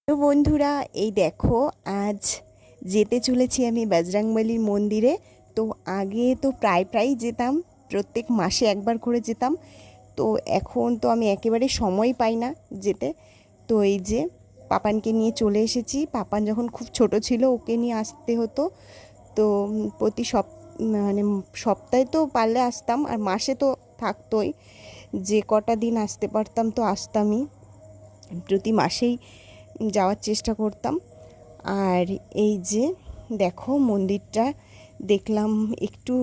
তো বন্ধুরা, এই দেখো আজ যেতে চলেছি আমি বজরংবলীর মন্দিরে। তো আগে তো প্রায় যেতাম, প্রত্যেক মাসে একবার করে যেতাম। তো এখন তো আমি একেবারে সময় পাই না যেতে। তো এই যে পাপানকে নিয়ে চলে এসেছি। পাপান যখন খুব ছোট ছিল ওকে নিয়ে আসতে হতো। তো প্রতি মানে সপ্তাহে তো পারলে আসতাম, আর মাসে তো থাকতোই। যে কটা দিন আসতে পারতাম তো আসতামই, প্রতি মাসেই যাওয়ার চেষ্টা করতাম। আর এই যে দেখো মন্দিরটা দেখলাম একটু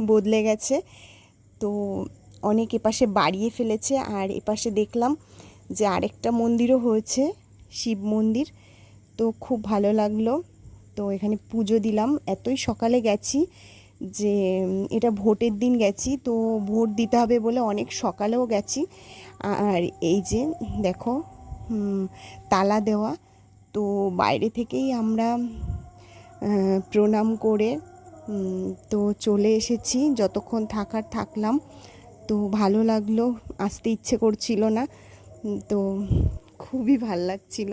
বদলে গেছে, তো অনেক এপাশে বাড়িয়ে ফেলেছে। আর এপাশে দেখলাম যে আরেকটা মন্দিরও হয়েছে, শিব মন্দির। তো খুব ভালো লাগলো। তো এখানে পুজো দিলাম। এতই সকালে গেছি যে এটা ভোটের দিন গেছি, তো ভোট দিতে হবে বলে অনেক সকালেও গেছি। আর এই যে দেখো তালা দেওয়া, তো বাইরে থেকেই আমরা প্রণাম করে তো চলে এসেছি। যতক্ষণ থাকার থাকলাম, তো ভালো লাগলো, আসতে ইচ্ছে করছিল না। তো খুবই ভাল লাগছিল,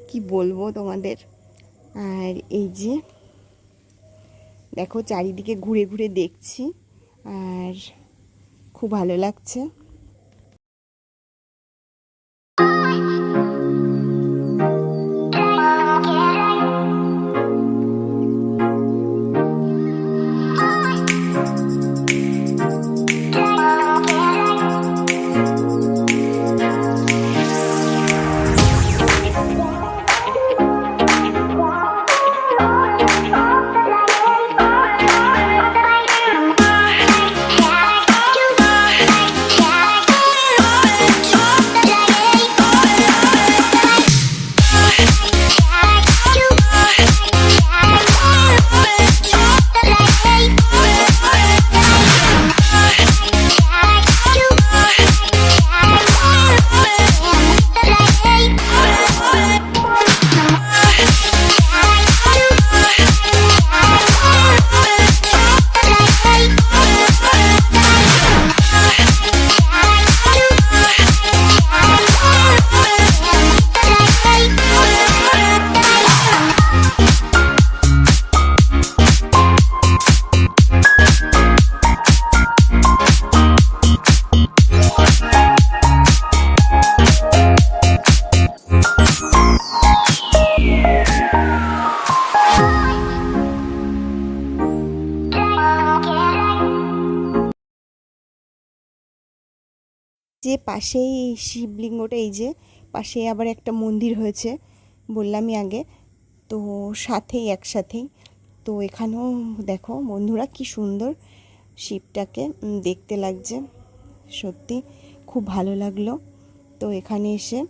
কি বলবো তোমাদের। আর এই যে দেখো চারিদিকে ঘুরে ঘুরে দেখছি, আর খুব ভালো লাগছে। যে পাশেই শিবলিঙ্গটা, এই যে পাশে আবার একটা মন্দির হয়েছে বললামই আগে, তো সাথেই একসাথেই। তো এখানেও দেখো বন্ধুরা কি সুন্দর শিবটাকে দেখতে লাগছে, সত্যি খুব ভালো লাগলো। তো এখানে এসে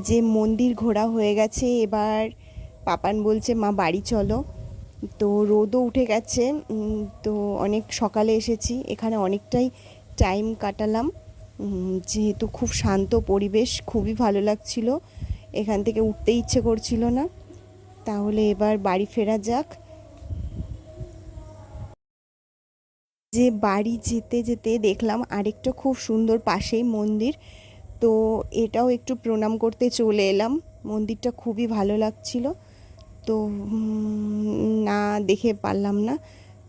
যে মন্দির ঘোরা হয়ে গেছে, এবার পাপান বলছে মা বাড়ি চলো। তো রোদও উঠে গেছে, তো অনেক সকালে এসেছি, এখানে অনেকটাই টাইম কাটালাম। যেহেতু খুব শান্ত পরিবেশ, খুবই ভালো লাগছিল, এখান থেকে উঠতে ইচ্ছে করছিল না। তাহলে এবার বাড়ি ফেরা যাক। যে বাড়ি যেতে যেতে দেখলাম আরেকটা খুব সুন্দর পাশেই মন্দির, তো এটাও একটু প্রণাম করতে চলে এলাম। মন্দিরটা খুবই ভালো লাগছিল, তো না দেখে পারলাম না,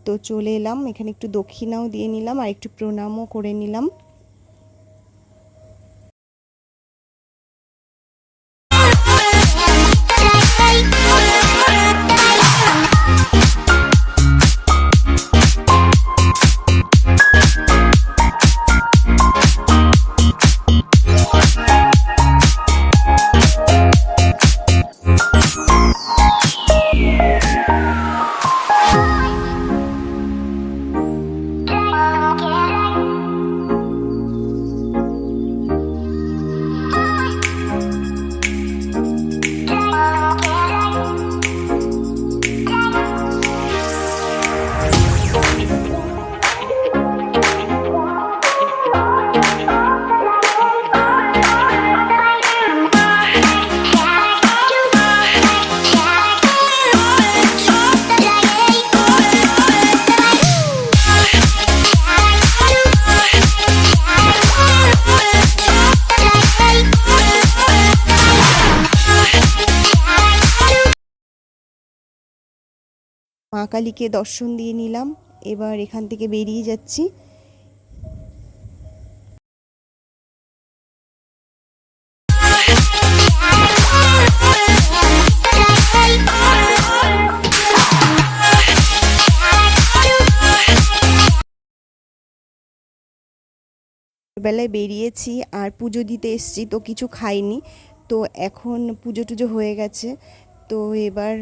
তো চলে এলাম। এখানে একটু দক্ষিণাও দিয়ে নিলাম আর একটু প্রণামও করে নিলাম। মা কালীকে দর্শন দিয়ে নিলাম, এবার এখান থেকে বেরিয়ে যাচ্ছি। বেলায় বেরিয়েছি আর পুজো দিতে এসেছি, তো কিছু খাইনি। তো এখন পুজো টুজো হয়ে গেছে, তো এবার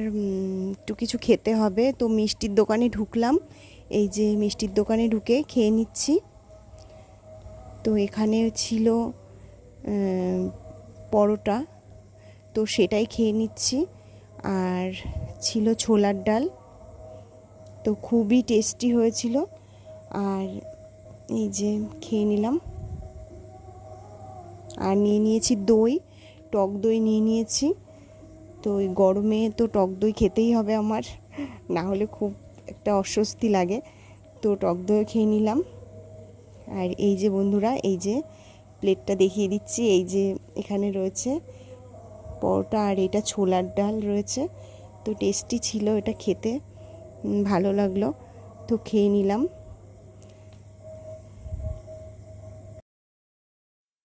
একটু কিছু খেতে হবে। তো মিষ্টির দোকানে ঢুকলাম, এই যে মিষ্টির দোকানে ঢুকে খেয়ে নিচ্ছি। তো এখানে ছিল পরোটা, তো সেটাই খেয়ে নিচ্ছি। আর ছিল ছোলার ডাল, তো খুবই টেস্টি হয়েছিল। আর এই যে খেয়ে নিলাম। আর নিয়ে নিয়েছি দই, টক দই নিয়ে নিয়েছি। তো এই গরমে তো টক দই খেতেই হবে আমার, না হলে খুব একটা অস্বস্তি লাগে। তো টক দই খেয়ে নিলাম। আর এই যে বন্ধুরা, এই যে প্লেটটা দেখিয়ে দিচ্ছি, এই যে এখানে রয়েছে পরোটা আর এটা ছোলার ডাল রয়েছে। তো টেস্টি ছিল এটা খেতে, ভালো লাগলো, তো খেয়ে নিলাম।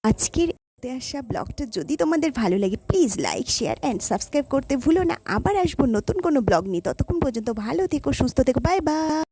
আজকের আসা ব্লগটা যদি তোমাদের ভালো লাগে, please like, share and subscribe করতে ভুলো না। আবার আসবো নতুন কোনো ব্লগ নিয়ে, ততক্ষণ পর্যন্ত ভালো থেকো, সুস্থ থেকো, বাই বাই।